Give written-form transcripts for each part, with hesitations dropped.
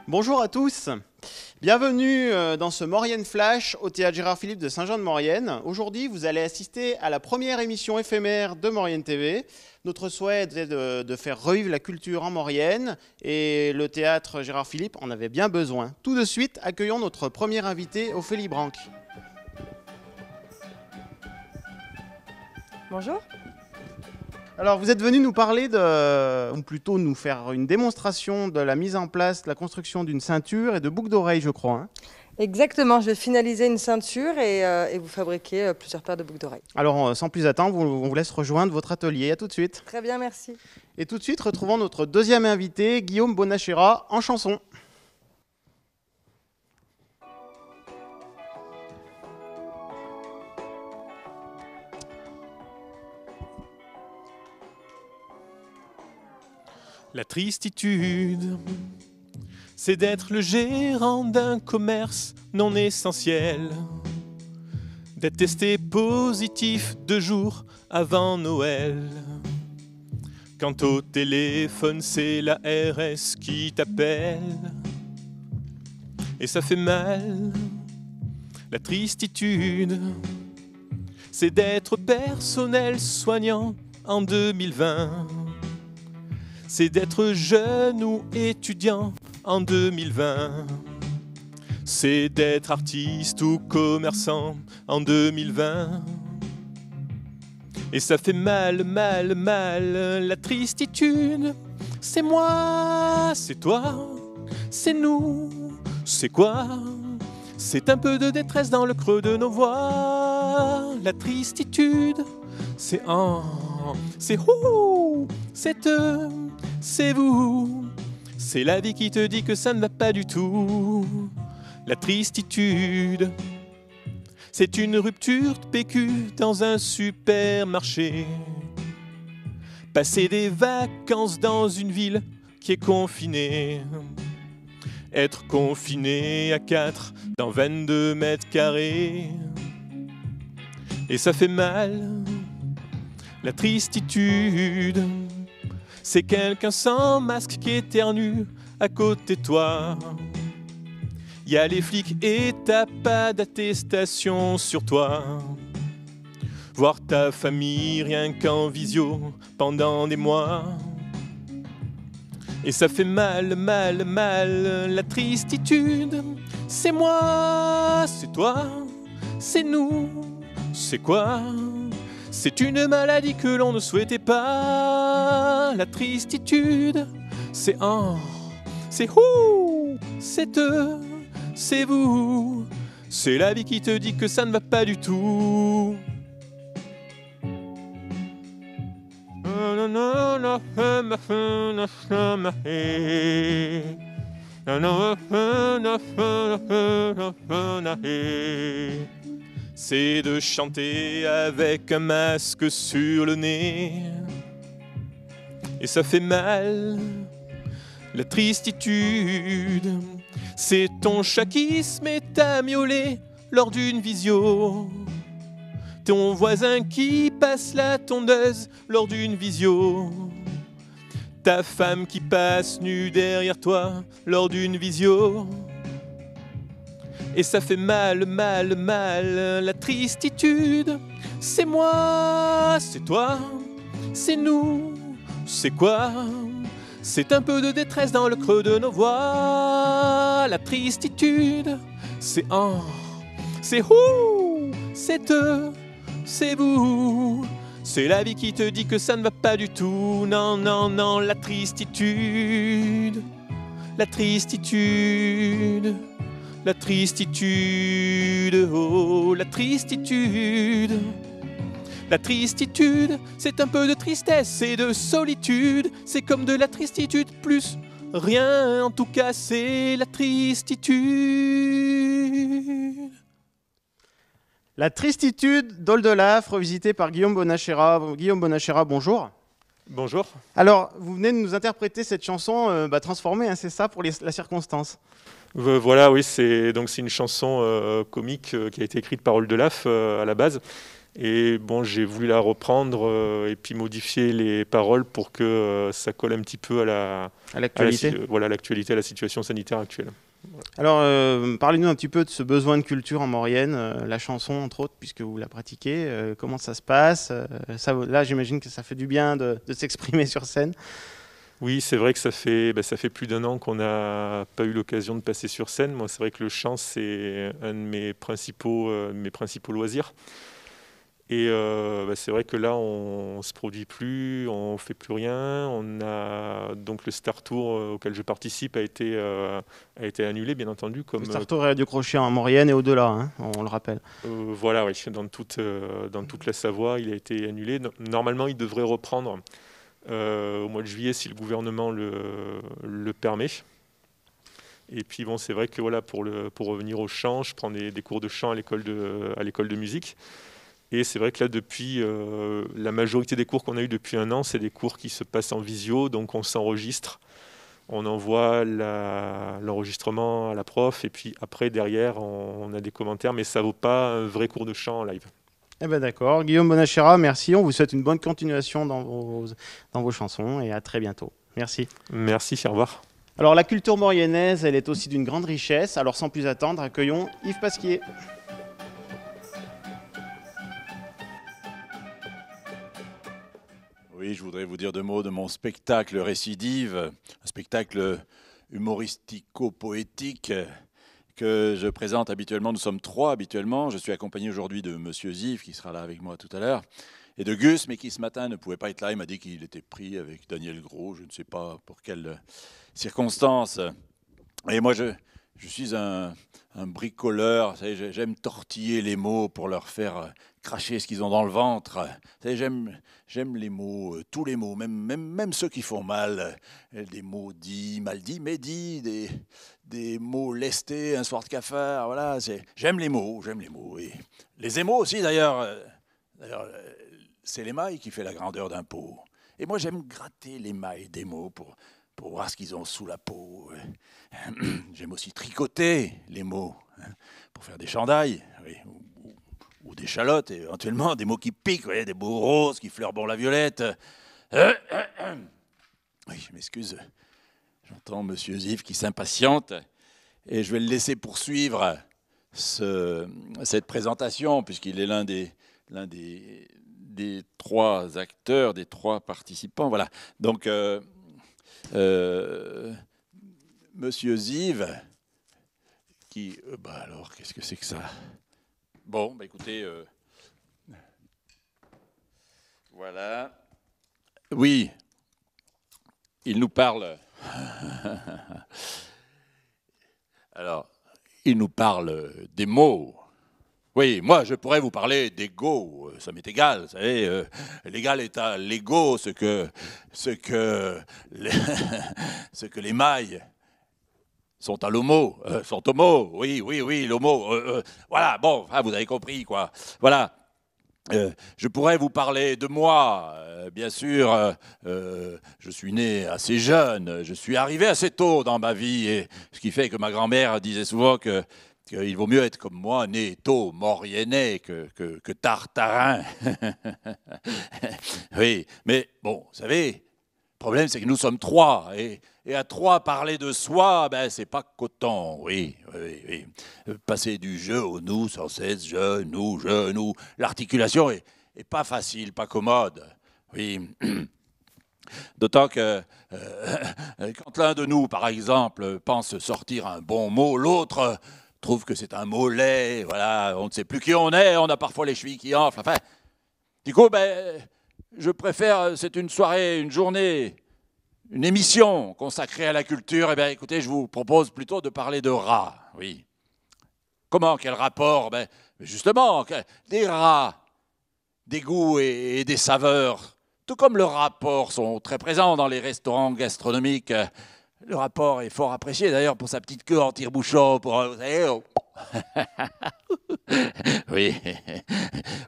Bonjour à tous, bienvenue dans ce Maurienne Flash au théâtre Gérard Philipe de Saint-Jean-de-Maurienne. Aujourd'hui, vous allez assister à la première émission éphémère de Maurienne TV. Notre souhait était de faire revivre la culture en Maurienne et le théâtre Gérard Philipe en avait bien besoin. Tout de suite, accueillons notre première invitée, Ophélie Branc. Bonjour. Alors, vous êtes venu nous parler ou plutôt nous faire une démonstration de la mise en place, de la construction d'une ceinture et de boucles d'oreilles, je crois. Hein. Exactement, je vais finaliser une ceinture et vous fabriquer plusieurs paires de boucles d'oreilles. Alors, sans plus attendre, on vous laisse rejoindre votre atelier. À tout de suite. Très bien, merci. Et tout de suite, retrouvons notre deuxième invité, Guillaume Bonachera, en chanson. La tristitude, c'est d'être le gérant d'un commerce non essentiel, d'être testé positif 2 jours avant Noël. Quant au téléphone, c'est la RS qui t'appelle, et ça fait mal. La tristitude, c'est d'être personnel soignant en 2020. C'est d'être jeune ou étudiant en 2020. C'est d'être artiste ou commerçant en 2020. Et ça fait mal, mal, mal, la tristitude. C'est moi, c'est toi, c'est nous, c'est quoi? C'est un peu de détresse dans le creux de nos voix. La tristitude, c'est c'est ouh, c'est eux, c'est vous. C'est la vie qui te dit que ça ne va pas du tout. La tristitude, c'est une rupture de PQ dans un supermarché. Passer des vacances dans une ville qui est confinée. Être confiné à 4 dans 22 mètres carrés. Et ça fait mal. La tristitude, c'est quelqu'un sans masque qui éternue à côté de toi. Y a les flics et t'as pas d'attestation sur toi. Voir ta famille rien qu'en visio pendant des mois. Et ça fait mal, mal, mal, la tristitude. C'est moi, c'est toi, c'est nous, c'est quoi? C'est une maladie que l'on ne souhaitait pas. La tristitude, c'est c'est ouh, c'est eux, c'est vous. C'est la vie qui te dit que ça ne va pas du tout. C'est de chanter avec un masque sur le nez. Et ça fait mal. La tristitude, c'est ton chat qui se met à miauler lors d'une visio. Ton voisin qui passe la tondeuse lors d'une visio. Ta femme qui passe nue derrière toi lors d'une visio. Et ça fait mal, mal, mal, la tristitude. C'est moi, c'est toi, c'est nous, c'est quoi? C'est un peu de détresse dans le creux de nos voix. La tristitude, c'est c'est ouh, c'est eux, c'est vous. C'est la vie qui te dit que ça ne va pas du tout. Non, non, non, la tristitude. La tristitude. La tristitude, oh, la tristitude. La tristitude, c'est un peu de tristesse et de solitude. C'est comme de la tristitude plus rien. En tout cas, c'est la tristitude. La tristitude d'Oldelaf, revisitée par Guillaume Bonachera. Guillaume Bonachera, bonjour. Bonjour. Alors, vous venez de nous interpréter cette chanson transformée, hein, c'est ça, pour la circonstance? Voilà, oui, c'est une chanson comique qui a été écrite par Oldelaf à la base. Et bon, j'ai voulu la reprendre et puis modifier les paroles pour que ça colle un petit peu À l'actualité. voilà, l'actualité, à la situation sanitaire actuelle. Alors, parlez-nous un petit peu de ce besoin de culture en Maurienne, la chanson entre autres, puisque vous la pratiquez. Comment ça se passe? Là, j'imagine que ça fait du bien de s'exprimer sur scène. Oui, c'est vrai que ça fait plus d'1 an qu'on n'a pas eu l'occasion de passer sur scène. Moi, c'est vrai que le chant, c'est un de mes principaux loisirs. Et c'est vrai que là, on se produit plus, on fait plus rien. On a donc le Star Tour auquel je participe a été annulé, bien entendu. Le Star Tour Radio Crochet en Maurienne et au-delà, hein, on le rappelle. Voilà, oui, dans toute la Savoie, il a été annulé. Normalement, il devrait reprendre au mois de juillet si le gouvernement le permet. Et puis bon, c'est vrai que voilà, pour revenir au chant, je prends des cours de chant à l'école de musique. Et c'est vrai que là, depuis la majorité des cours qu'on a eu depuis 1 an, c'est des cours qui se passent en visio, donc on s'enregistre, on envoie l'enregistrement à la prof, et puis après, derrière, on a des commentaires, mais ça ne vaut pas un vrai cours de chant en live. Eh ben d'accord. Guillaume Bonachera, merci. On vous souhaite une bonne continuation dans vos chansons et à très bientôt. Merci. Merci, au revoir. Alors la culture mauriennaise, elle est aussi d'une grande richesse. Alors sans plus attendre, accueillons Yves Pasquier. Oui, je voudrais vous dire 2 mots de mon spectacle Récidive, un spectacle humoristico-poétique que je présente habituellement. Nous sommes 3 habituellement. Je suis accompagné aujourd'hui de Monsieur Ziv, qui sera là avec moi tout à l'heure, et de Gus, mais qui ce matin ne pouvait pas être là. Il m'a dit qu'il était pris avec Daniel Gros, je ne sais pas pour quelles circonstances. Et moi, je suis un bricoleur. Vous savez, j'aime tortiller les mots pour leur faire cracher ce qu'ils ont dans le ventre. Vous savez, j'aime les mots, tous les mots, même ceux qui font mal. Des mots dits, mal dits, mais dits, des mots lestés, un soir de cafard. Voilà, j'aime les mots. Et les émaux aussi, d'ailleurs, c'est l'émail qui fait la grandeur d'un pot. Et moi, j'aime gratter l'émail des mots pour voir ce qu'ils ont sous la peau. J'aime aussi tricoter les mots pour faire des chandails, oui, ou des chalottes, éventuellement, des mots qui piquent, oui, des mots roses qui fleurent bon la violette. Oui, je m'excuse, j'entends Monsieur Ziv qui s'impatiente, et je vais le laisser poursuivre cette présentation, puisqu'il est l'un des 3 acteurs, des 3 participants. Voilà, donc... Monsieur Ziv, qui... alors, qu'est-ce que c'est que ça? Bon, écoutez... voilà. Oui, il nous parle... Alors, il nous parle des mots. Oui, moi, je pourrais vous parler d'ego, ça m'est égal, vous savez, l'égal est à l'ego, ce que les mailles sont à l'homo, sont homo, oui, l'homo, voilà, bon, vous avez compris, quoi, voilà. Je pourrais vous parler de moi, bien sûr, je suis né assez jeune, je suis arrivé assez tôt dans ma vie, et ce qui fait que ma grand-mère disait souvent qu'il vaut mieux être comme moi, né tôt, mauriennais, que tartarin. Oui, mais bon, vous savez, le problème c'est que nous sommes 3, et à 3 parler de soi, c'est pas coton, oui. Passer du je au nous sans cesse, je, nous, l'articulation est pas facile, pas commode, oui. D'autant que quand l'un de nous, par exemple, pense sortir un bon mot, l'autre trouve que c'est un mot laid, voilà, on ne sait plus qui on est, on a parfois les chevilles qui enflent, enfin. Du coup, je préfère, c'est une soirée, une journée, une émission consacrée à la culture, écoutez, je vous propose plutôt de parler de rats, oui. Comment, quel rapport? Justement, des rats, des goûts et des saveurs, tout comme le rapport sont très présents dans les restaurants gastronomiques. Le rapport est fort apprécié d'ailleurs pour sa petite queue en tire-bouchon. Vous savez, oui,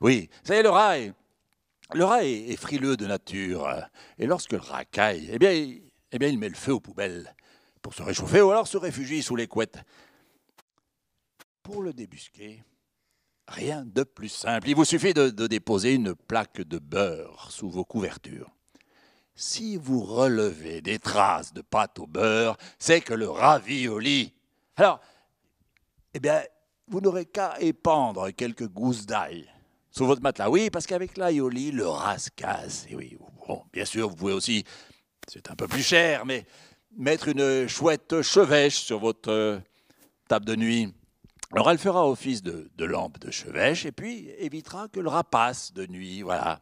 oui. Vous savez, le rat est frileux de nature. Et lorsque le rat caille, eh bien, il met le feu aux poubelles pour se réchauffer ou alors se réfugie sous les couettes. Pour le débusquer, Rien de plus simple. Il vous suffit de déposer une plaque de beurre sous vos couvertures. Si vous relevez des traces de pâte au beurre, c'est que le ravioli. Alors, eh bien, vous n'aurez qu'à épandre quelques gousses d'ail sous votre matelas. Oui, parce qu'avec l'aïoli, le rat se casse. Et oui, bon, bien sûr, vous pouvez aussi, c'est un peu plus cher, mais mettre une chouette chevêche sur votre table de nuit. Alors, elle fera office de lampe de chevêche et puis évitera que le rat passe de nuit. Voilà.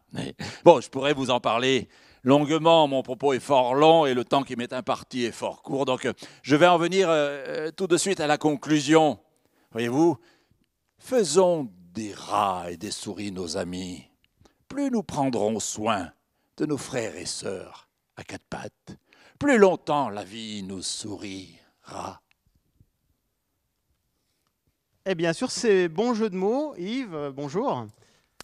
Bon, je pourrais vous en parler longuement. Mon propos est fort long et le temps qui m'est imparti est fort court. Donc, je vais en venir tout de suite à la conclusion. Voyez-vous, faisons des rats et des souris nos amis. Plus nous prendrons soin de nos frères et sœurs à quatre pattes, plus longtemps la vie nous sourira. Et bien sûr, c'est bon jeu de mots. Yves, bonjour.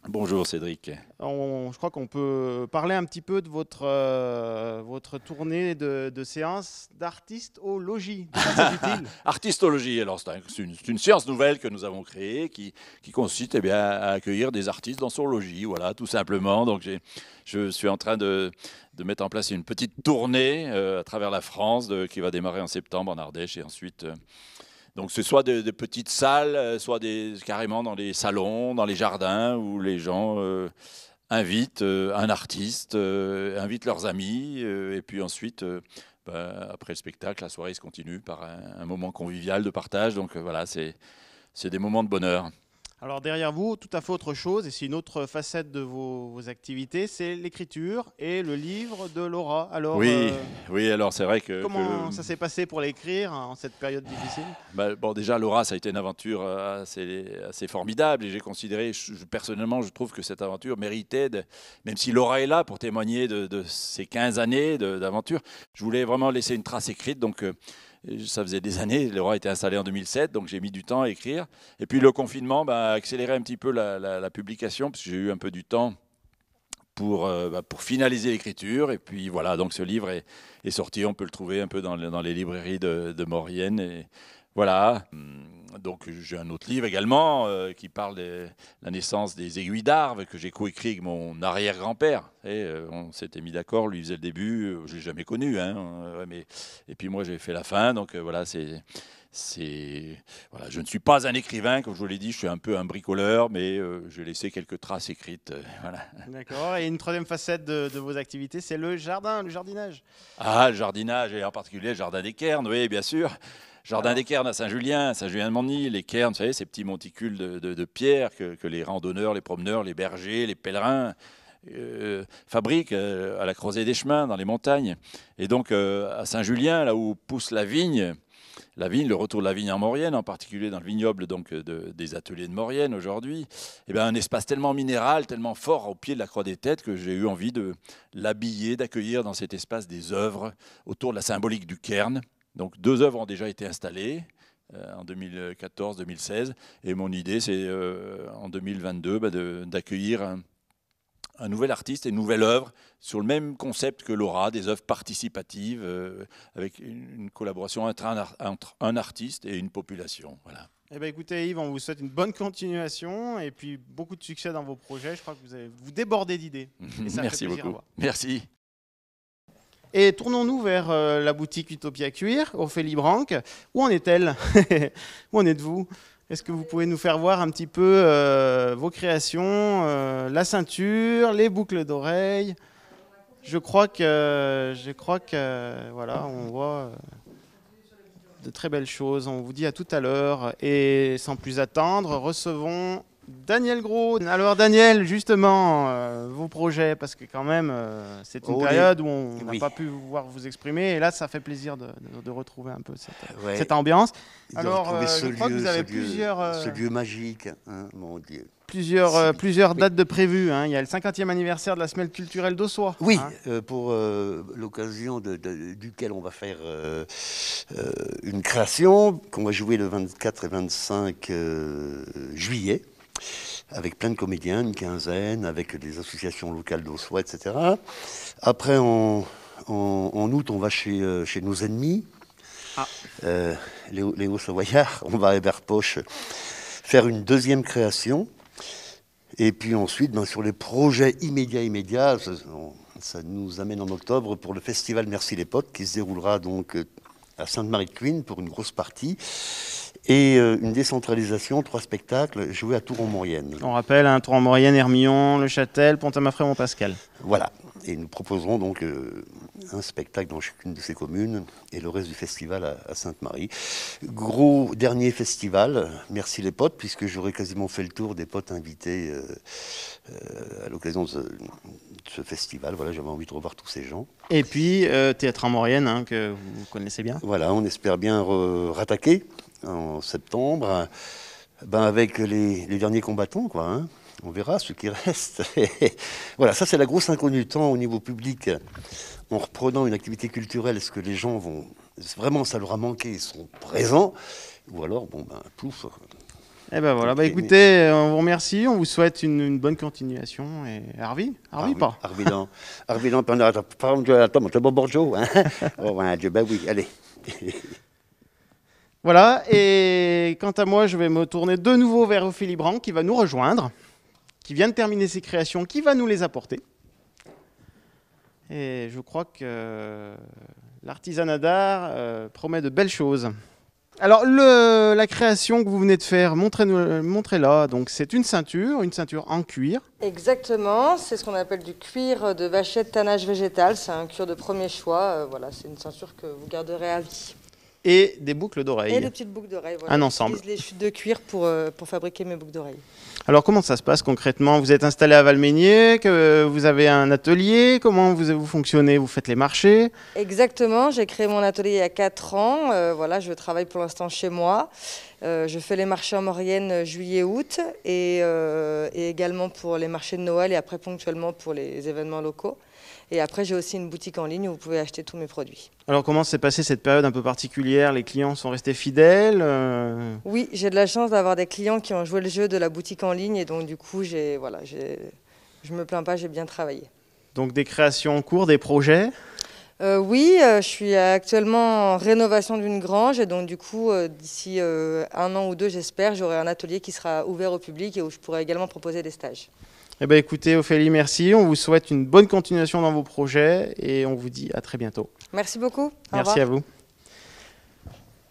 Bonjour Cédric. Je crois qu'on peut parler un petit peu de votre tournée de séances d'artistologie. De quoi s'agit-il ? Artistologie, alors c'est une science nouvelle que nous avons créée qui consiste à accueillir des artistes dans son logis, voilà, tout simplement. Donc je suis en train de mettre en place une petite tournée à travers la France qui va démarrer en septembre en Ardèche et ensuite... Donc c'est soit des petites salles, soit carrément dans les salons, dans les jardins où les gens invitent un artiste, invitent leurs amis et puis ensuite, après le spectacle, la soirée se continue par un moment convivial de partage. Donc voilà, c'est des moments de bonheur. Alors derrière vous, tout à fait autre chose, et c'est une autre facette de vos activités, c'est l'écriture et le livre de Laura. Alors, oui, alors c'est vrai que... Comment ça s'est passé pour l'écrire en cette période difficile ? Bon, déjà, Laura, ça a été une aventure assez formidable, et j'ai considéré, personnellement, je trouve que cette aventure méritait, même si Laura est là pour témoigner de ces 15 années d'aventure, je voulais vraiment laisser une trace écrite, donc... Ça faisait des années, Laura était installée en 2007, donc j'ai mis du temps à écrire. Et puis le confinement a accéléré un petit peu la publication, parce que j'ai eu un peu du temps pour finaliser l'écriture. Et puis voilà, donc ce livre est sorti, on peut le trouver un peu dans les librairies de Maurienne. Et voilà, donc j'ai un autre livre également qui parle de la naissance des aiguilles d'Arves, que j'ai coécrit avec mon arrière-grand-père. Et on s'était mis d'accord, lui faisait le début, je ne l'ai jamais connu, et puis moi j'ai fait la fin, donc voilà, voilà, je ne suis pas un écrivain, comme je vous l'ai dit, je suis un peu un bricoleur, mais j'ai laissé quelques traces écrites. Voilà. D'accord, et une troisième facette de vos activités, c'est le jardinage. Ah, le jardinage, et en particulier le jardin des Cairns, oui, bien sûr. Jardin des Cairns à Saint-Julien, Saint-Julien-de-Montigny, les cairns, vous savez, ces petits monticules de pierre que les randonneurs, les promeneurs, les bergers, les pèlerins fabriquent à la croisée des chemins, dans les montagnes. Et donc à Saint-Julien, là où pousse la vigne, le retour de la vigne en Maurienne, en particulier dans le vignoble donc, des ateliers de Maurienne aujourd'hui, un espace tellement minéral, tellement fort au pied de la Croix des Têtes que j'ai eu envie de l'habiller, d'accueillir dans cet espace des œuvres autour de la symbolique du cairn. Donc 2 œuvres ont déjà été installées en 2014-2016 et mon idée c'est en 2022 d'accueillir un nouvel artiste et une nouvelle œuvre sur le même concept que Laura, des œuvres participatives avec une collaboration entre un artiste et une population. Voilà. Eh bien, écoutez Yves, on vous souhaite une bonne continuation et puis beaucoup de succès dans vos projets. Je crois que vous débordez d'idées. Merci beaucoup. Merci. Et tournons-nous vers la boutique Utopia Cuir, Ophélie Branque. Où en est-elle ? Où en êtes-vous ? Est-ce que vous pouvez nous faire voir un petit peu vos créations, la ceinture, les boucles d'oreilles ? Je crois que voilà, on voit de très belles choses. On vous dit à tout à l'heure. Et sans plus attendre, recevons Daniel Gros. Alors Daniel, justement, vos projets, parce que quand même, c'est une période où on n'a pas pu voir vous exprimer, et là, ça fait plaisir de retrouver un peu cette ambiance. Alors, je crois que vous avez ce lieu magique, hein, mon Dieu. Plusieurs dates de prévues. Hein. Il y a le 50e anniversaire de la Semaine culturelle d'Ossois. Oui, hein. Pour l'occasion duquel on va faire une création qu'on va jouer le 24 et 25 juillet. Avec plein de comédiens, une quinzaine, avec des associations locales d'Ossois, etc. Après, en août, on va chez nos ennemis, les Hauts-Savoyards. On va à Eberpoche faire une deuxième création. Et puis ensuite, ben, sur les projets immédiats, ça nous amène en octobre pour le festival Merci les potes, qui se déroulera donc à Sainte-Marie-de-Cluny pour une grosse partie. Et une décentralisation, 3 spectacles joués à Tours-en-Maurienne. On rappelle, hein, Tours-en-Maurienne, Hermillon, Le Châtel, Pont-à-Mafré, Montpascal. Voilà. Et nous proposerons donc un spectacle dans chacune de ces communes et le reste du festival à Sainte-Marie. Gros dernier festival, merci les potes, puisque j'aurais quasiment fait le tour des potes invités à l'occasion de ce festival. Voilà, j'avais envie de revoir tous ces gens. Et puis, Théâtre en Maurienne, hein, que vous connaissez bien. Voilà, on espère bien rattaquer en septembre, ben avec les derniers combattants, quoi, hein. On verra ce qui reste. Voilà, ça c'est la grosse inconnue, tant au niveau public, en reprenant une activité culturelle, est-ce que les gens vont, vraiment ça leur a manqué, ils seront présents, ou alors, bon ben, pouf. Eh ben voilà, bah écoutez, on vous remercie, on vous souhaite une bonne continuation. Et Harvey pas. Harvey, par exemple, attends, t'es bon bonjour, hein. Oh, ben oui, allez. Voilà, et quant à moi, je vais me tourner de nouveau vers Ophélie Brand, qui va nous rejoindre, qui vient de terminer ses créations, qui va nous les apporter. Et je crois que l'artisanat d'art promet de belles choses. Alors, la création que vous venez de faire, montrez-la. Donc, c'est une ceinture en cuir. Exactement, c'est ce qu'on appelle du cuir de vachette tannage végétal. C'est un cuir de premier choix. Voilà, c'est une ceinture que vous garderez à vie. Et des boucles d'oreilles. Et des petites boucles d'oreilles. Voilà. Un ensemble. J'utilise les chutes de cuir pour fabriquer mes boucles d'oreilles. Alors, comment ça se passe concrètement? Vous êtes installé à Valménier, que vous avez un atelier. Comment vous fonctionnez? Vous faites les marchés? Exactement, j'ai créé mon atelier il y a 4 ans. Voilà, je travaille pour l'instant chez moi. Je fais les marchés en Maurienne juillet-août et également pour les marchés de Noël et après ponctuellement pour les événements locaux. Et après, j'ai aussi une boutique en ligne où vous pouvez acheter tous mes produits. Alors, comment s'est passée cette période un peu particulière? Les clients sont restés fidèles? Oui, j'ai de la chance d'avoir des clients qui ont joué le jeu de la boutique en ligne. Et donc, du coup, je ne me plains pas, j'ai bien travaillé. Donc, des créations en cours, des projets? Oui, je suis actuellement en rénovation d'une grange. Et donc, du coup, d'ici 1 an ou 2, j'espère, j'aurai un atelier qui sera ouvert au public et où je pourrai également proposer des stages. Eh bien, écoutez, Ophélie, merci. On vous souhaite une bonne continuation dans vos projets et on vous dit à très bientôt. Merci beaucoup. Merci à vous.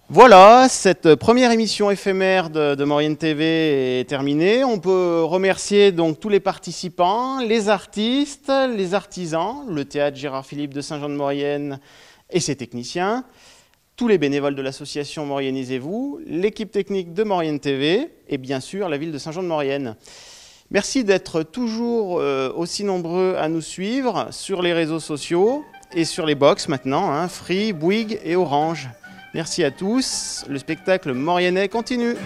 Voilà, cette première émission éphémère de Maurienne TV est terminée. On peut remercier donc tous les participants, les artistes, les artisans, le théâtre Gérard Philipe de Saint-Jean-de-Maurienne et ses techniciens, tous les bénévoles de l'association Mauriennisez-vous, l'équipe technique de Maurienne TV et bien sûr la ville de Saint-Jean-de-Maurienne. Merci d'être toujours aussi nombreux à nous suivre sur les réseaux sociaux et sur les box maintenant, hein, Free, Bouygues et Orange. Merci à tous, le spectacle mauriennais continue.